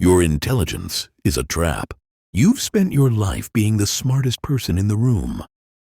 Your intelligence is a trap. You've spent your life being the smartest person in the room,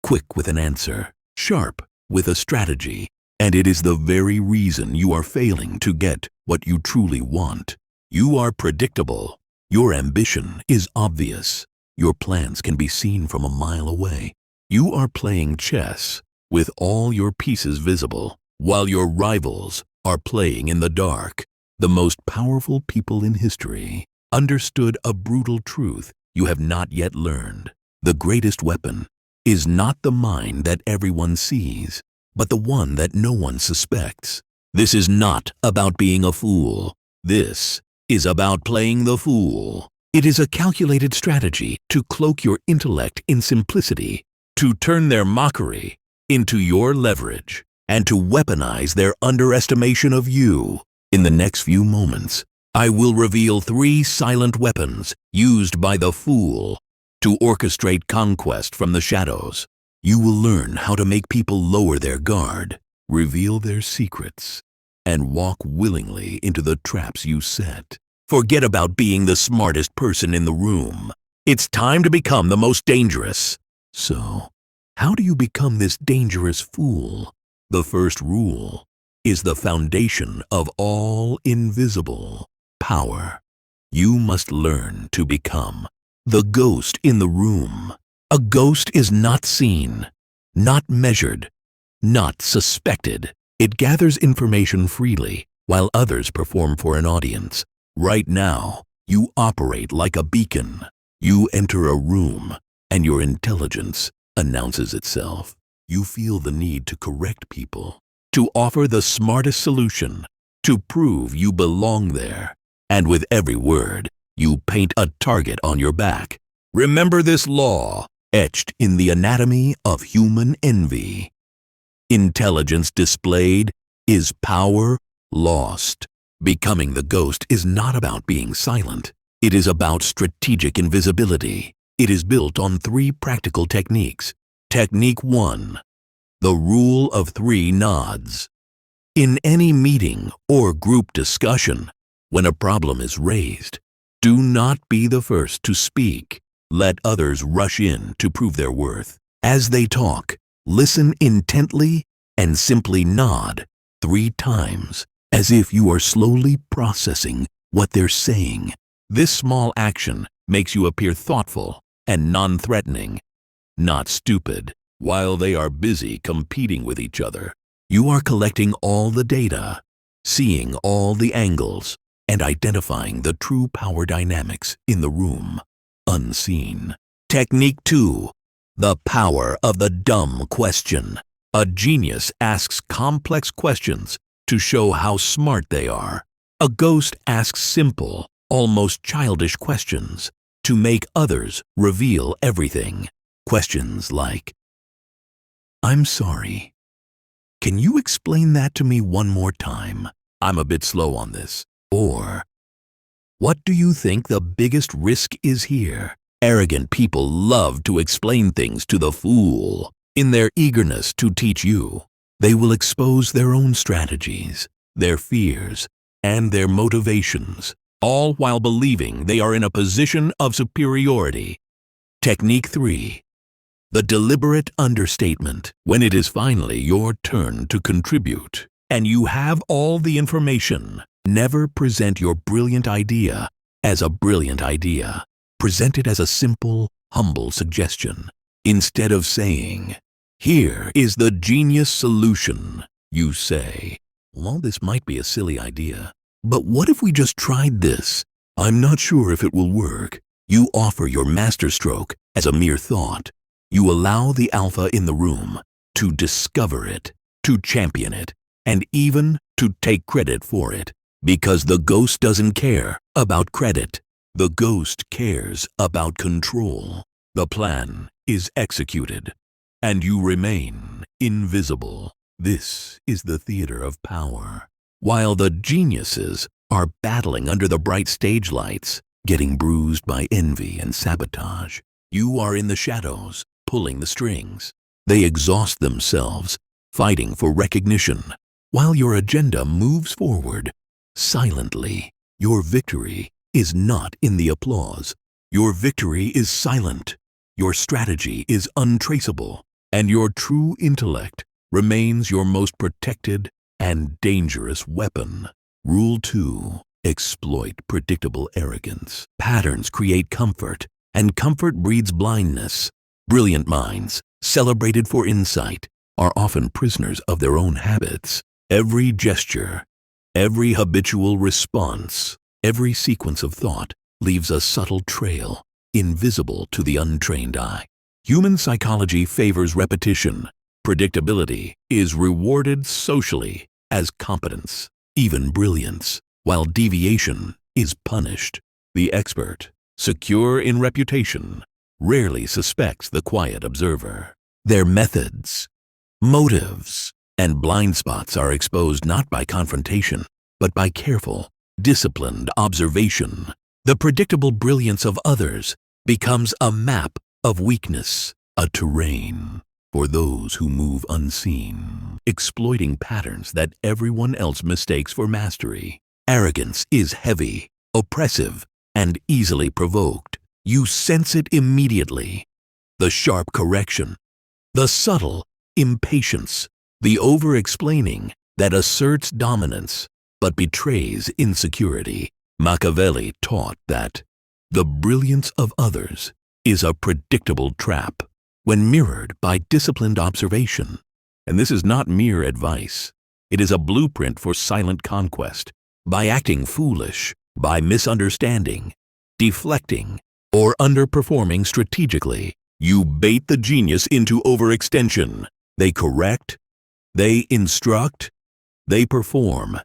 quick with an answer, sharp with a strategy, and it is the very reason you are failing to get what you truly want. You are predictable. Your ambition is obvious. Your plans can be seen from a mile away. You are playing chess with all your pieces visible, while your rivals are playing in the dark. The most powerful people in history understood a brutal truth you have not yet learned. The greatest weapon is not the mind that everyone sees, but the one that no one suspects. This is not about being a fool. This is about playing the fool. It is a calculated strategy to cloak your intellect in simplicity, to turn their mockery into your leverage, and to weaponize their underestimation of you. In the next few moments, I will reveal 3 silent weapons used by the fool to orchestrate conquest from the shadows. You will learn how to make people lower their guard, reveal their secrets, and walk willingly into the traps you set. Forget about being the smartest person in the room. It's time to become the most dangerous. So, how do you become this dangerous fool? The first rule is the foundation of all invisible power. You must learn to become the ghost in the room. A ghost is not seen, not measured, not suspected. It gathers information freely while others perform for an audience. Right now, you operate like a beacon. You enter a room and your intelligence announces itself. You feel the need to correct people, to offer the smartest solution, to prove you belong there. And with every word, you paint a target on your back. Remember this law, etched in the anatomy of human envy. Intelligence displayed is power lost. Becoming the ghost is not about being silent. It is about strategic invisibility. It is built on 3 practical techniques. Technique 1. The rule of 3 nods. In any meeting or group discussion, when a problem is raised, do not be the first to speak. Let others rush in to prove their worth. As they talk, listen intently and simply nod 3 times, as if you are slowly processing what they're saying. This small action makes you appear thoughtful and non-threatening, not stupid. While they are busy competing with each other, you are collecting all the data, seeing all the angles, and identifying the true power dynamics in the room, unseen. Technique 2. The power of the dumb question. A genius asks complex questions to show how smart they are. A ghost asks simple, almost childish questions to make others reveal everything. Questions like, "I'm sorry. Can you explain that to me one more time? I'm a bit slow on this." Or, "What do you think the biggest risk is here?" Arrogant people love to explain things to the fool. In their eagerness to teach you, they will expose their own strategies, their fears, and their motivations, all while believing they are in a position of superiority. Technique 3. The deliberate understatement. When it is finally your turn to contribute, and you have all the information, never present your brilliant idea as a brilliant idea. Present it as a simple, humble suggestion. Instead of saying, "Here is the genius solution," you say, "Well, this might be a silly idea, but what if we just tried this? I'm not sure if it will work." You offer your masterstroke as a mere thought. You allow the alpha in the room to discover it, to champion it, and even to take credit for it. Because the ghost doesn't care about credit. The ghost cares about control. The plan is executed, and you remain invisible. This is the theater of power. While the geniuses are battling under the bright stage lights, getting bruised by envy and sabotage, you are in the shadows, pulling the strings. They exhaust themselves, fighting for recognition, while your agenda moves forward. Silently, your victory is not in the applause. Your victory is silent. Your strategy is untraceable. And your true intellect remains your most protected and dangerous weapon. Rule 2. Exploit predictable arrogance. Patterns create comfort, and comfort breeds blindness. Brilliant minds, celebrated for insight, are often prisoners of their own habits. Every gesture, every habitual response, every sequence of thought leaves a subtle trail, invisible to the untrained eye. Human psychology favors repetition. Predictability is rewarded socially as competence, even brilliance, while deviation is punished. The expert, secure in reputation, rarely suspects the quiet observer. Their methods, motives, and blind spots are exposed not by confrontation, but by careful, disciplined observation. The predictable brilliance of others becomes a map of weakness, a terrain for those who move unseen, exploiting patterns that everyone else mistakes for mastery. Arrogance is heavy, oppressive, and easily provoked. You sense it immediately. The sharp correction, the subtle impatience, the over-explaining that asserts dominance but betrays insecurity. Machiavelli taught that the brilliance of others is a predictable trap when mirrored by disciplined observation. And this is not mere advice. It is a blueprint for silent conquest. By acting foolish, by misunderstanding, deflecting, or underperforming strategically, you bait the genius into overextension. They correct, they instruct, they perform,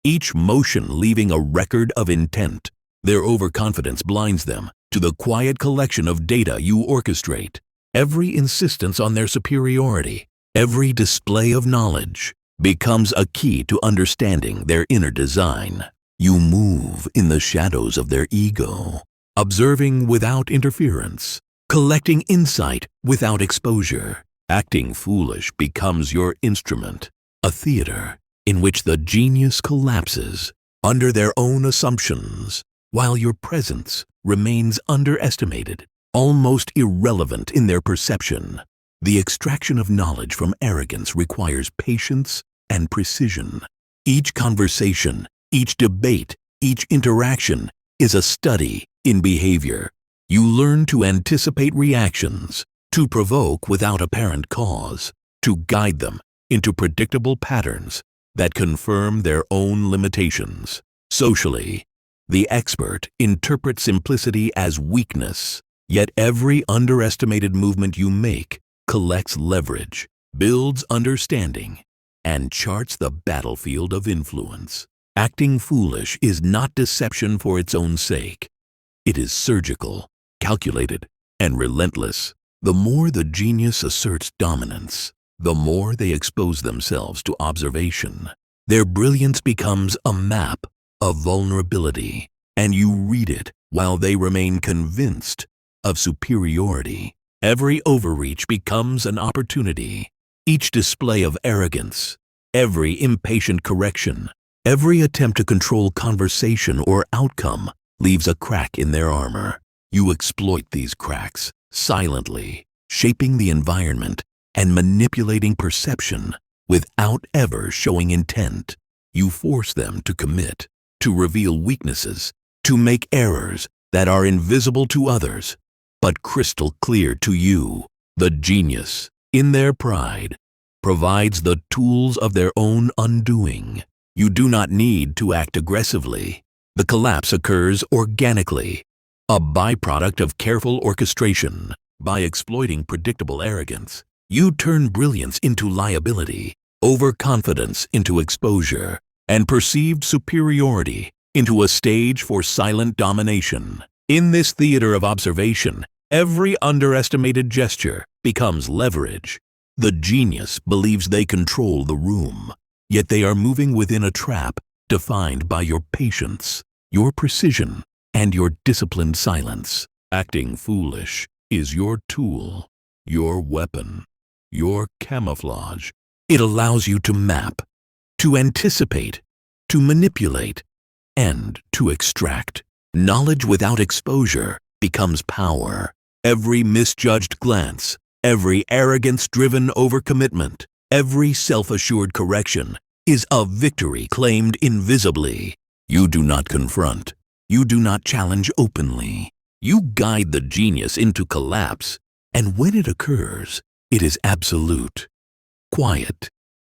each motion leaving a record of intent. Their overconfidence blinds them to the quiet collection of data you orchestrate. Every insistence on their superiority, every display of knowledge, becomes a key to understanding their inner design. You move in the shadows of their ego, observing without interference, collecting insight without exposure. Acting foolish becomes your instrument, a theater in which the genius collapses under their own assumptions, while your presence remains underestimated, almost irrelevant in their perception. The extraction of knowledge from arrogance requires patience and precision. Each conversation, each debate, each interaction is a study in behavior. You learn to anticipate reactions, to provoke without apparent cause, to guide them into predictable patterns that confirm their own limitations. Socially, the expert interprets simplicity as weakness, yet every underestimated movement you make collects leverage, builds understanding, and charts the battlefield of influence. Acting foolish is not deception for its own sake. It is surgical, calculated, and relentless. The more the genius asserts dominance, the more they expose themselves to observation. Their brilliance becomes a map of vulnerability, and you read it while they remain convinced of superiority. Every overreach becomes an opportunity. Each display of arrogance, every impatient correction, every attempt to control conversation or outcome leaves a crack in their armor. You exploit these cracks silently, shaping the environment and manipulating perception without ever showing intent. You force them to commit, to reveal weaknesses, to make errors that are invisible to others, but crystal clear to you. The genius, in their pride, provides the tools of their own undoing. You do not need to act aggressively. The collapse occurs organically, a byproduct of careful orchestration. By exploiting predictable arrogance, you turn brilliance into liability, overconfidence into exposure, and perceived superiority into a stage for silent domination. In this theater of observation, every underestimated gesture becomes leverage. The genius believes they control the room, yet they are moving within a trap defined by your patience, your precision, and your disciplined silence. Acting foolish is your tool, your weapon, your camouflage. It allows you to map, to anticipate, to manipulate, and to extract. Knowledge without exposure becomes power. Every misjudged glance, every arrogance-driven overcommitment, every self-assured correction is a victory claimed invisibly. You do not confront. You do not challenge openly. You guide the genius into collapse, and when it occurs, it is absolute, quiet,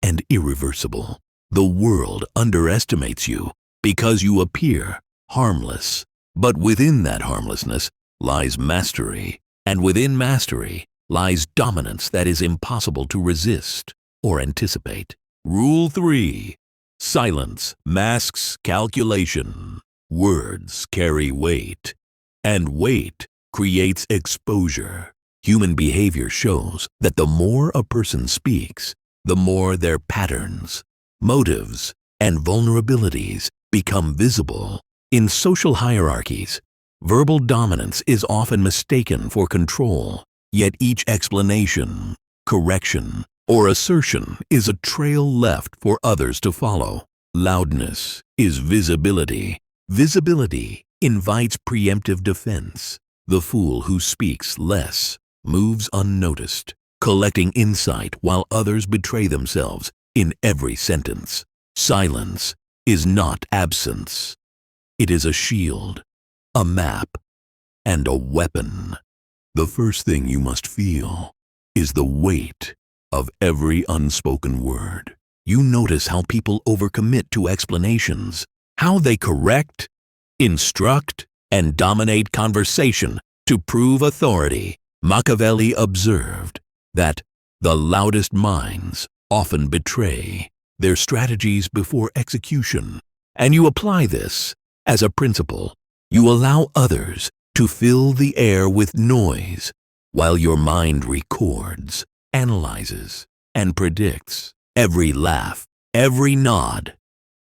and irreversible. The world underestimates you because you appear harmless. But within that harmlessness lies mastery, and within mastery lies dominance that is impossible to resist or anticipate. Rule 3. Silence masks calculation. Words carry weight, and weight creates exposure. Human behavior shows that the more a person speaks, the more their patterns, motives, and vulnerabilities become visible. In social hierarchies, verbal dominance is often mistaken for control, yet each explanation, correction, or assertion is a trail left for others to follow. Loudness is visibility. Visibility invites preemptive defense. The fool who speaks less moves unnoticed, collecting insight while others betray themselves in every sentence. Silence is not absence. It is a shield, a map, and a weapon. The first thing you must feel is the weight of every unspoken word. You notice how people overcommit to explanations, how they correct, instruct, and dominate conversation to prove authority. Machiavelli observed that the loudest minds often betray their strategies before execution, and you apply this as a principle. You allow others to fill the air with noise while your mind records, analyzes, and predicts. Every laugh, every nod,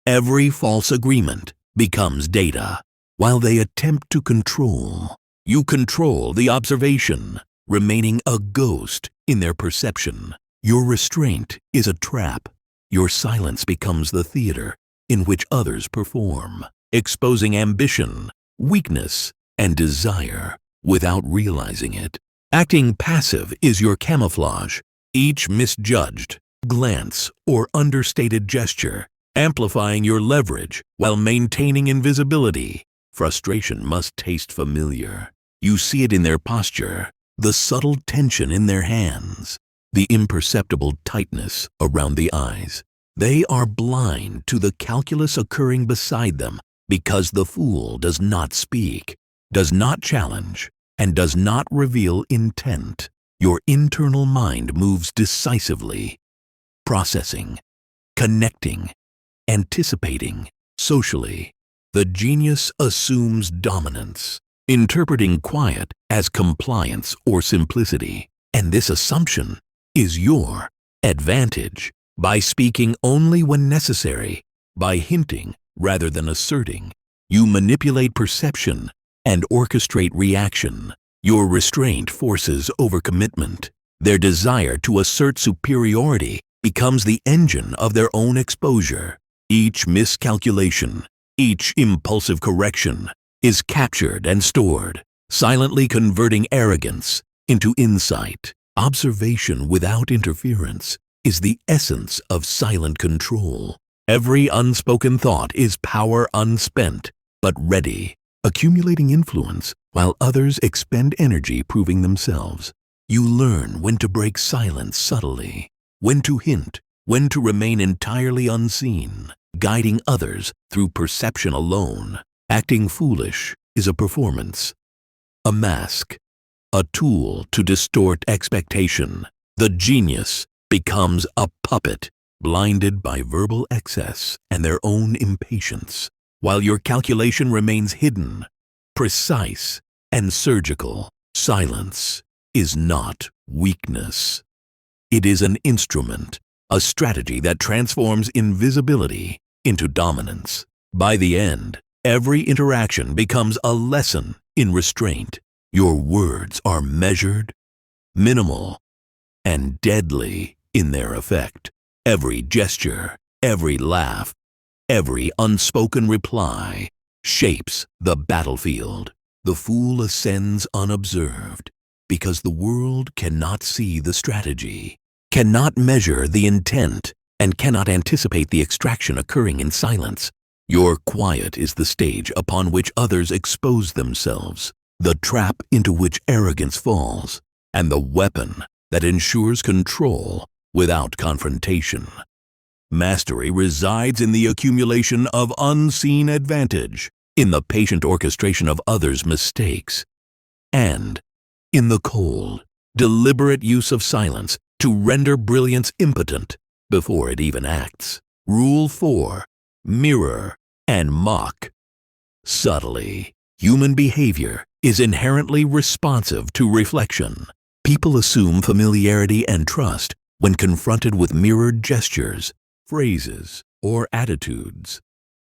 every false agreement becomes data. While they attempt to control, you control the observation, remaining a ghost in their perception. Your restraint is a trap. Your silence becomes the theater in which others perform, exposing ambition, weakness, and desire without realizing it. Acting passive is your camouflage. Each misjudged glance or understated gesture, amplifying your leverage while maintaining invisibility. Frustration must taste familiar. You see it in their posture, the subtle tension in their hands, the imperceptible tightness around the eyes. They are blind to the calculus occurring beside them because the fool does not speak, does not challenge, and does not reveal intent. Your internal mind moves decisively, processing, connecting, anticipating. Socially, the genius assumes dominance, interpreting quiet as compliance or simplicity, and this assumption is your advantage. By speaking only when necessary, by hinting rather than asserting, you manipulate perception and orchestrate reaction. Your restraint forces overcommitment. Their desire to assert superiority becomes the engine of their own exposure. Each miscalculation, each impulsive correction is captured and stored, silently converting arrogance into insight. Observation without interference is the essence of silent control. Every unspoken thought is power unspent, but ready, accumulating influence while others expend energy proving themselves. You learn when to break silence subtly, when to hint, when to remain entirely unseen, guiding others through perception alone. Acting foolish is a performance, a mask, a tool to distort expectation. The genius becomes a puppet, blinded by verbal excess and their own impatience, while your calculation remains hidden, precise, and surgical. Silence is not weakness. It is an instrument, a strategy that transforms invisibility into dominance. By the end, every interaction becomes a lesson in restraint. Your words are measured, minimal, and deadly in their effect. Every gesture, every laugh, every unspoken reply shapes the battlefield. The fool ascends unobserved because the world cannot see the strategy, cannot measure the intent, and cannot anticipate the extraction occurring in silence. Your quiet is the stage upon which others expose themselves, the trap into which arrogance falls, and the weapon that ensures control without confrontation. Mastery resides in the accumulation of unseen advantage, in the patient orchestration of others' mistakes, and in the cold, deliberate use of silence to render brilliance impotent before it even acts. Rule 4. Mirror and mock. Subtly, human behavior is inherently responsive to reflection. People assume familiarity and trust when confronted with mirrored gestures, phrases, or attitudes,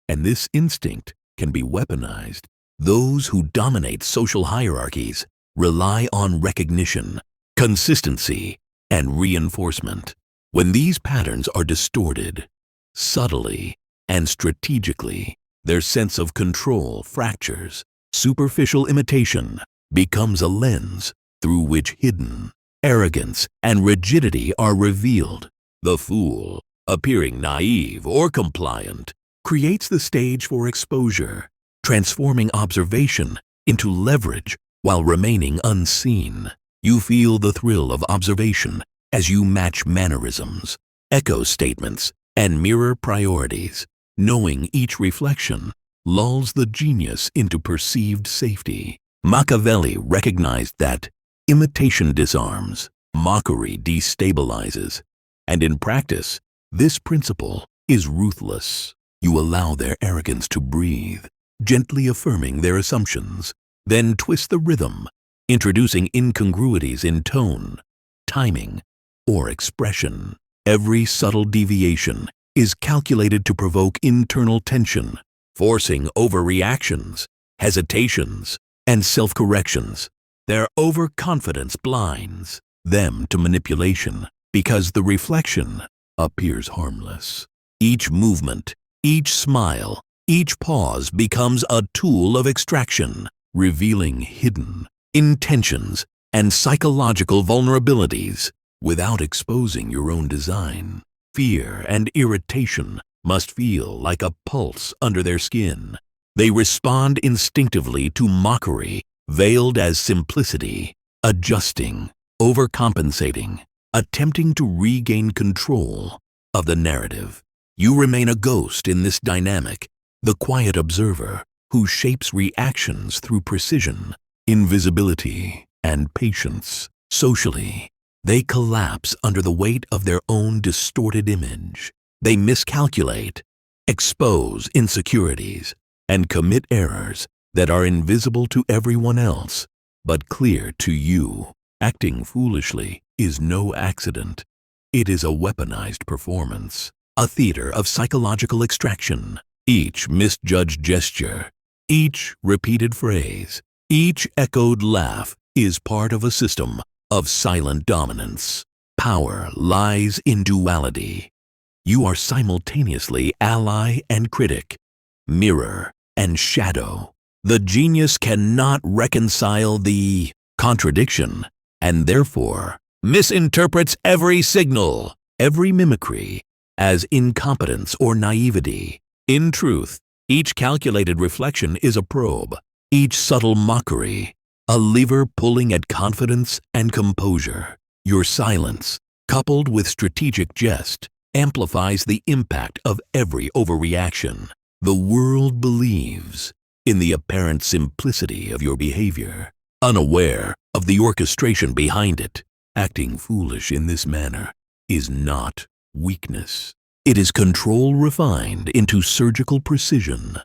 and this instinct can be weaponized. Those who dominate social hierarchies rely on recognition, consistency, and reinforcement. When these patterns are distorted, subtly and strategically, their sense of control fractures. Superficial imitation becomes a lens through which hidden arrogance and rigidity are revealed. The fool, appearing naive or compliant, creates the stage for exposure, transforming observation into leverage while remaining unseen. You feel the thrill of observation as you match mannerisms, echo statements, and mirror priorities. Knowing each reflection lulls the genius into perceived safety. Machiavelli recognized that imitation disarms, mockery destabilizes, and in practice, this principle is ruthless. You allow their arrogance to breathe, gently affirming their assumptions, then twist the rhythm, introducing incongruities in tone, timing, or expression. Every subtle deviation is calculated to provoke internal tension, forcing overreactions, hesitations, and self-corrections. Their overconfidence blinds them to manipulation because the reflection appears harmless. Each movement, each smile, each pause becomes a tool of extraction, revealing hidden intentions and psychological vulnerabilities without exposing your own design. Fear and irritation must feel like a pulse under their skin. They respond instinctively to mockery, veiled as simplicity, adjusting, overcompensating, attempting to regain control of the narrative. You remain a ghost in this dynamic, the quiet observer who shapes reactions through precision, invisibility, and patience. Socially, they collapse under the weight of their own distorted image. They miscalculate, expose insecurities, and commit errors that are invisible to everyone else, but clear to you. Acting foolishly is no accident. It is a weaponized performance, a theater of psychological extraction. Each misjudged gesture, each repeated phrase, each echoed laugh is part of a system of silent dominance. Power lies in duality. You are simultaneously ally and critic, mirror and shadow. The genius cannot reconcile the contradiction and therefore misinterprets every signal, every mimicry, as incompetence or naivety. In truth, each calculated reflection is a probe, each subtle mockery, a lever pulling at confidence and composure. Your silence, coupled with strategic jest, amplifies the impact of every overreaction. The world believes in the apparent simplicity of your behavior, unaware of the orchestration behind it. Acting foolish in this manner is not weakness. It is control refined into surgical precision.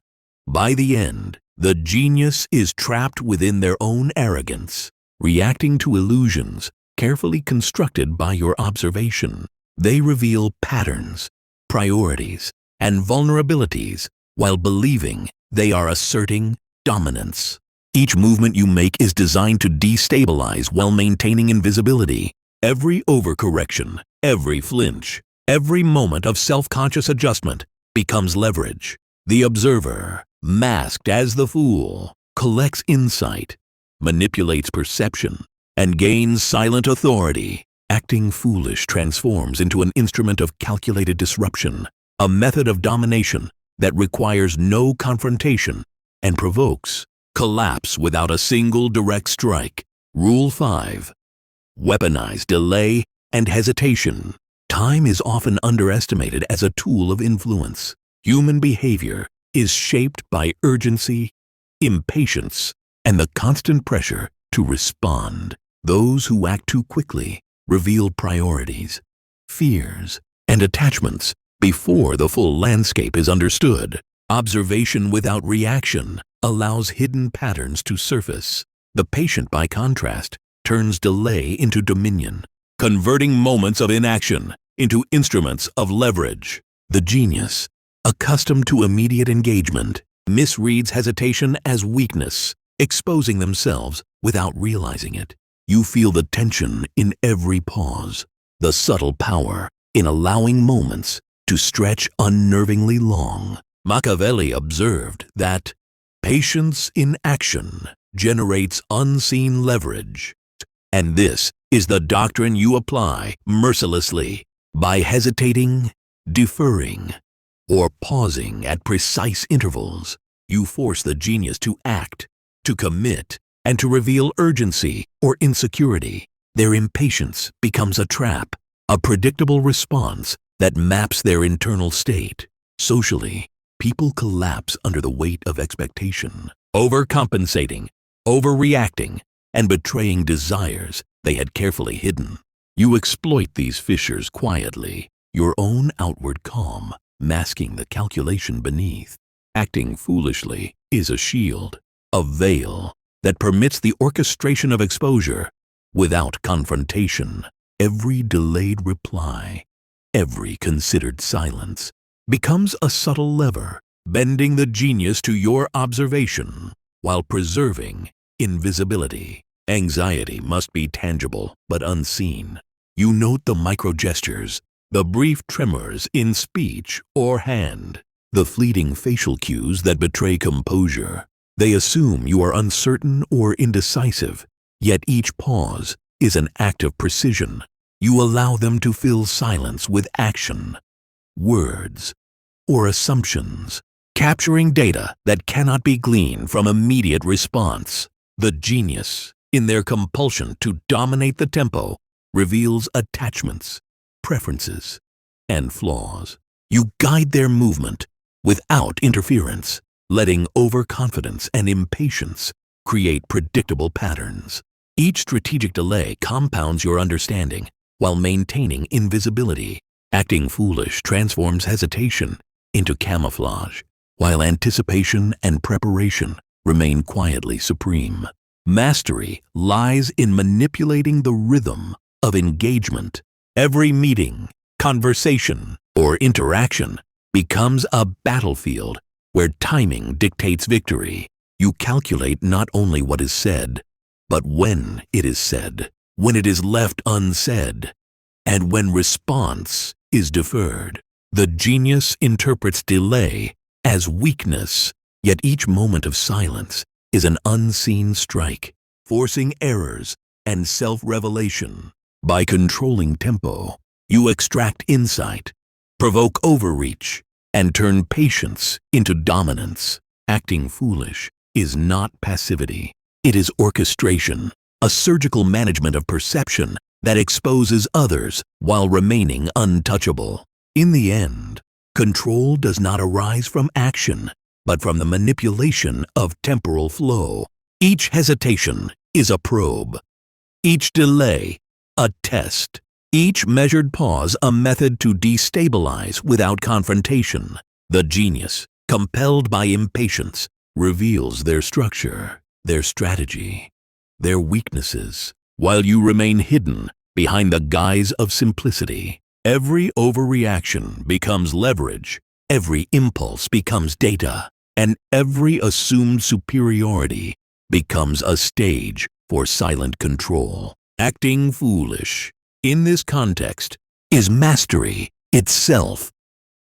By the end, the genius is trapped within their own arrogance, reacting to illusions carefully constructed by your observation. They reveal patterns, priorities, and vulnerabilities while believing they are asserting dominance. Each movement you make is designed to destabilize while maintaining invisibility. Every overcorrection, every flinch, every moment of self-conscious adjustment becomes leverage. The observer, masked as the fool, collects insight, manipulates perception, and gains silent authority. Acting foolish transforms into an instrument of calculated disruption, a method of domination that requires no confrontation and provokes collapse without a single direct strike. Rule 5. Weaponize delay and hesitation. Time is often underestimated as a tool of influence. Human behavior is shaped by urgency, impatience, and the constant pressure to respond. Those who act too quickly reveal priorities, fears, and attachments before the full landscape is understood. Observation without reaction allows hidden patterns to surface. The patient, by contrast, turns delay into dominion, converting moments of inaction into instruments of leverage. The genius, accustomed to immediate engagement, misreads hesitation as weakness, exposing themselves without realizing it. You feel the tension in every pause, the subtle power in allowing moments to stretch unnervingly long. Machiavelli observed that patience in action generates unseen leverage, and this is the doctrine you apply mercilessly. By hesitating, deferring, or pausing at precise intervals, you force the genius to act, to commit, and to reveal urgency or insecurity. Their impatience becomes a trap, a predictable response that maps their internal state. Socially, people collapse under the weight of expectation, overcompensating, overreacting, and betraying desires they had carefully hidden. You exploit these fissures quietly, your own outward calm masking the calculation beneath. Acting foolishly is a shield, a veil that permits the orchestration of exposure without confrontation. Every delayed reply, every considered silence becomes a subtle lever, bending the genius to your observation while preserving invisibility. Anxiety must be tangible but unseen. You note the micro-gestures, the brief tremors in speech or hand, the fleeting facial cues that betray composure. They assume you are uncertain or indecisive, yet each pause is an act of precision. You allow them to fill silence with action, words, or assumptions, capturing data that cannot be gleaned from immediate response. The genius, in their compulsion to dominate the tempo, reveals attachments, preferences, and flaws. You guide their movement without interference, letting overconfidence and impatience create predictable patterns. Each strategic delay compounds your understanding while maintaining invisibility. Acting foolish transforms hesitation into camouflage, while anticipation and preparation remain quietly supreme. Mastery lies in manipulating the rhythm of engagement. Every meeting, conversation, or interaction becomes a battlefield where timing dictates victory. You calculate not only what is said, but when it is said, when it is left unsaid, and when response is deferred. The genius interprets delay as weakness, yet each moment of silence is an unseen strike, forcing errors and self-revelation. By controlling tempo, you extract insight, provoke overreach, and turn patience into dominance. Acting foolish is not passivity. It is orchestration, a surgical management of perception that exposes others while remaining untouchable. In the end, control does not arise from action, but from the manipulation of temporal flow. Each hesitation is a probe, each delay a test, each measured pause a method to destabilize without confrontation. The genius, compelled by impatience, reveals their structure, their strategy, their weaknesses, while you remain hidden behind the guise of simplicity. Every overreaction becomes leverage, every impulse becomes data, and every assumed superiority becomes a stage for silent control. Acting foolish, in this context, is mastery itself,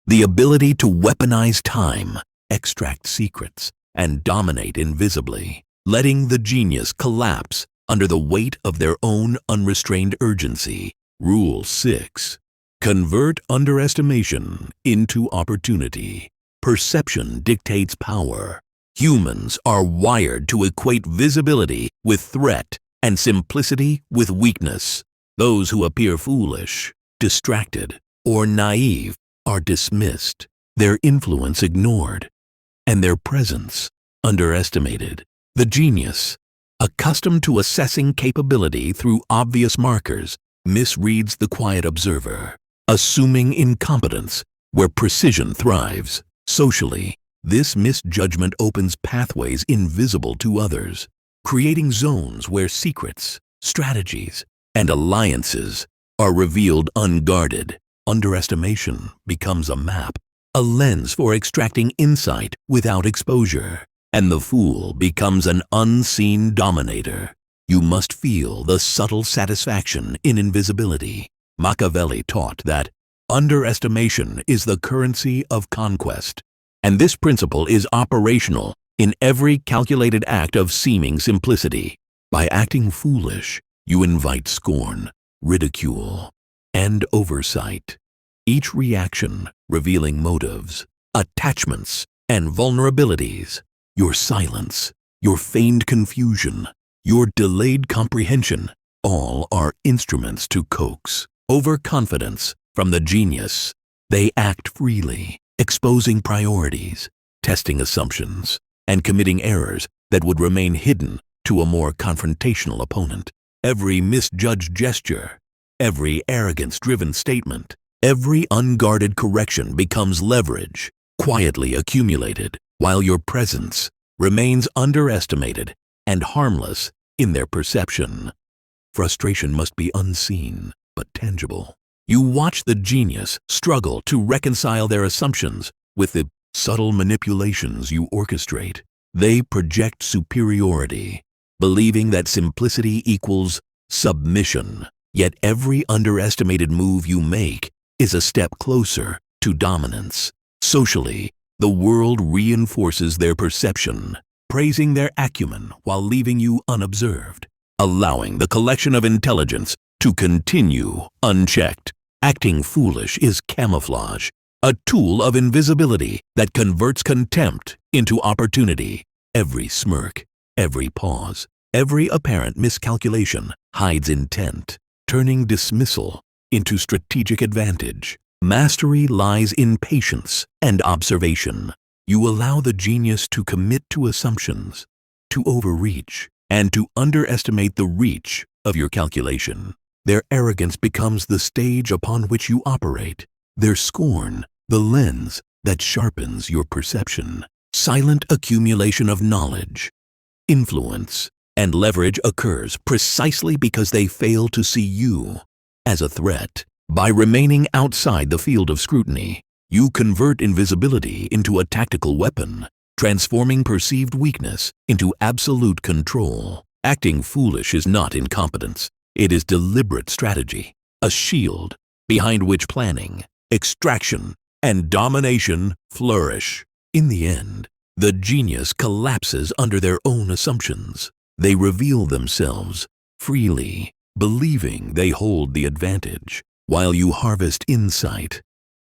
the ability to weaponize time extract secrets and dominate invisibly, letting the genius collapse under the weight of their own unrestrained urgency. Rule 6. Convert underestimation into opportunity. Perception dictates power. Humans are wired to equate visibility with threat and simplicity with weakness. Those who appear foolish, distracted, or naive are dismissed, their influence ignored, and their presence underestimated. The genius, accustomed to assessing capability through obvious markers, misreads the quiet observer, assuming incompetence where precision thrives. Socially, this misjudgment opens pathways invisible to others, creating zones where secrets, strategies, and alliances are revealed unguarded. Underestimation becomes a map, a lens for extracting insight without exposure, and the fool becomes an unseen dominator. You must feel the subtle satisfaction in invisibility. Machiavelli taught that underestimation is the currency of conquest, and this principle is operational in every calculated act of seeming simplicity. By acting foolish, you invite scorn, ridicule, and oversight, each reaction revealing motives, attachments, and vulnerabilities. Your silence, your feigned confusion, your delayed comprehension, all are instruments to coax overconfidence from the genius. They act freely, exposing priorities, testing assumptions, and committing errors that would remain hidden to a more confrontational opponent. Every misjudged gesture, every arrogance-driven statement, every unguarded correction becomes leverage, quietly accumulated, while your presence remains underestimated and harmless in their perception. Frustration must be unseen but tangible. You watch the genius struggle to reconcile their assumptions with the subtle manipulations you orchestrate. They project superiority, believing that simplicity equals submission. Yet every underestimated move you make is a step closer to dominance. Socially, the world reinforces their perception, praising their acumen while leaving you unobserved, allowing the collection of intelligence to continue unchecked. Acting foolish is camouflage, a tool of invisibility that converts contempt into opportunity. Every smirk, every pause, every apparent miscalculation hides intent, turning dismissal into strategic advantage. Mastery lies in patience and observation. You allow the genius to commit to assumptions, to overreach, and to underestimate the reach of your calculation. Their arrogance becomes the stage upon which you operate, their scorn the lens that sharpens your perception. Silent accumulation of knowledge, influence, and leverage occurs precisely because they fail to see you as a threat. By remaining outside the field of scrutiny, you convert invisibility into a tactical weapon, transforming perceived weakness into absolute control. Acting foolish is not incompetence. It is deliberate strategy, a shield behind which planning, extraction, and domination flourish. In the end, the genius collapses under their own assumptions. They reveal themselves freely, believing they hold the advantage, while you harvest insight,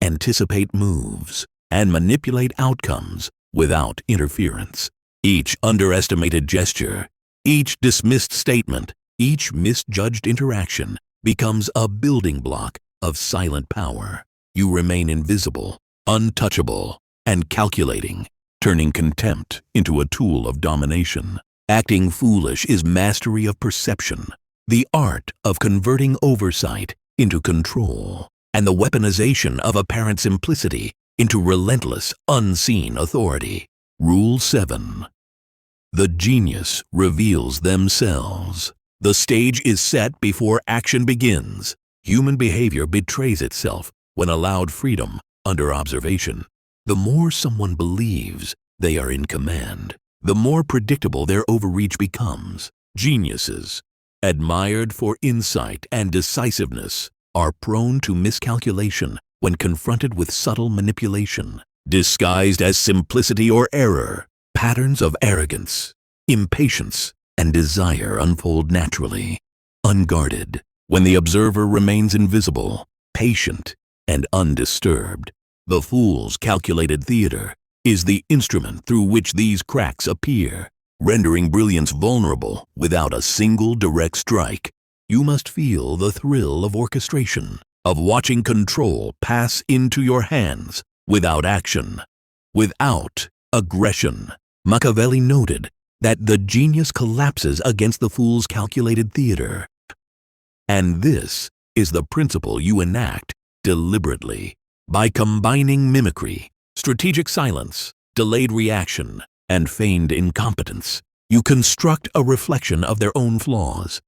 anticipate moves, and manipulate outcomes without interference. Each underestimated gesture, each dismissed statement, each misjudged interaction becomes a building block of silent power. You remain invisible, untouchable, and calculating, turning contempt into a tool of domination. Acting foolish is mastery of perception, the art of converting oversight into control, and the weaponization of apparent simplicity into relentless, unseen authority. Rule 7. The genius reveals themselves. The stage is set before action begins. Human behavior betrays itself when allowed freedom under observation. The more someone believes they are in command, the more predictable their overreach becomes. Geniuses, admired for insight and decisiveness, are prone to miscalculation when confronted with subtle manipulation. disguised as simplicity or error. Patterns of arrogance, impatience, and desire unfold naturally, unguarded, when the observer remains invisible, patient, and undisturbed. The fool's calculated theater is the instrument through which these cracks appear, rendering brilliance vulnerable without a single direct strike. You must feel the thrill of orchestration, of watching control pass into your hands without action, without aggression. Machiavelli noted that the genius collapses against the fool's calculated theater. And this is the principle you enact deliberately. By combining mimicry, strategic silence, delayed reaction, and feigned incompetence, you construct a reflection of their own flaws.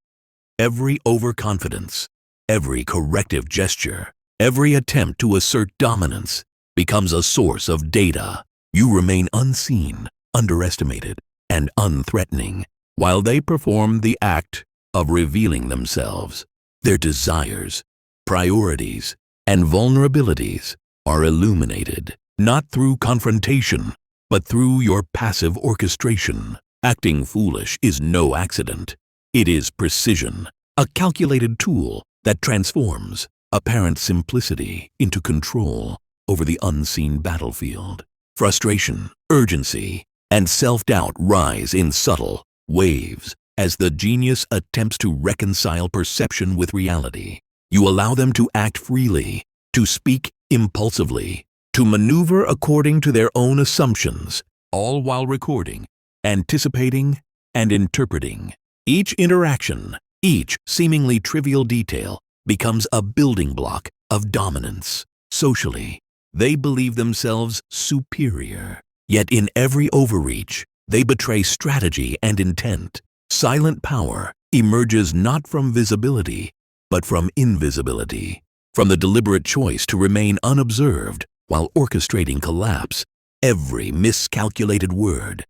Every overconfidence, every corrective gesture, every attempt to assert dominance becomes a source of data. You remain unseen, underestimated, and unthreatening, while they perform the act of revealing themselves. Their desires, priorities, and vulnerabilities are illuminated, not through confrontation, but through your passive orchestration. Acting foolish is no accident. It is precision, a calculated tool that transforms apparent simplicity into control over the unseen battlefield. Frustration, urgency, and self-doubt rise in subtle waves as the genius attempts to reconcile perception with reality. You allow them to act freely, to speak impulsively, to maneuver according to their own assumptions, all while recording, anticipating, and interpreting. Each interaction, each seemingly trivial detail becomes a building block of dominance. Socially, they believe themselves superior. Yet in every overreach, they betray strategy and intent. Silent power emerges not from visibility, but from invisibility, from the deliberate choice to remain unobserved while orchestrating collapse. Every miscalculated word,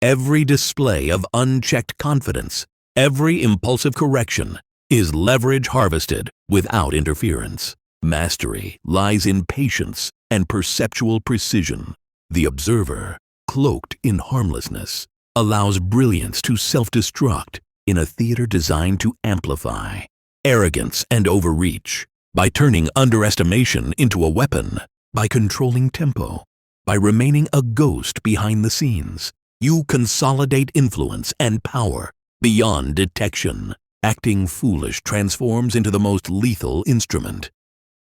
every display of unchecked confidence, every impulsive correction is leverage harvested without interference. Mastery lies in patience and perceptual precision. The observer, cloaked in harmlessness, allows brilliance to self-destruct in a theater designed to amplify arrogance and overreach. By turning underestimation into a weapon, by controlling tempo, by remaining a ghost behind the scenes, you consolidate influence and power beyond detection. Acting foolish transforms into the most lethal instrument.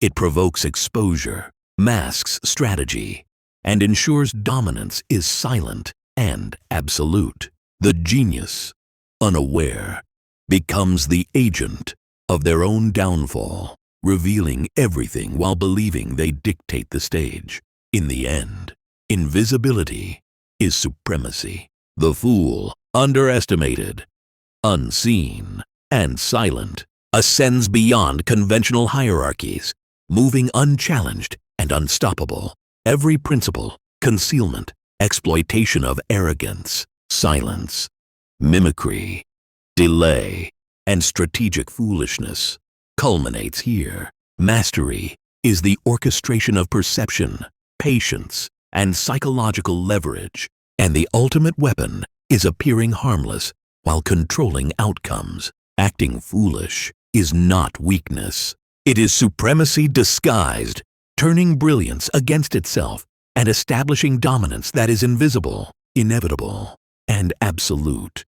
It provokes exposure, masks strategy, and ensures dominance is silent and absolute. The genius, unaware, becomes the agent of their own downfall, revealing everything while believing they dictate the stage. In the end, invisibility is supremacy. The fool, underestimated, unseen, and silent, ascends beyond conventional hierarchies, moving unchallenged and unstoppable. Every principle, concealment, exploitation of arrogance, silence, mimicry, delay, and strategic foolishness culminates here. Mastery is the orchestration of perception, patience, and psychological leverage, and the ultimate weapon is appearing harmless while controlling outcomes. Acting foolish is not weakness. It is supremacy disguised, turning brilliance against itself and establishing dominance that is invisible, inevitable, and absolute.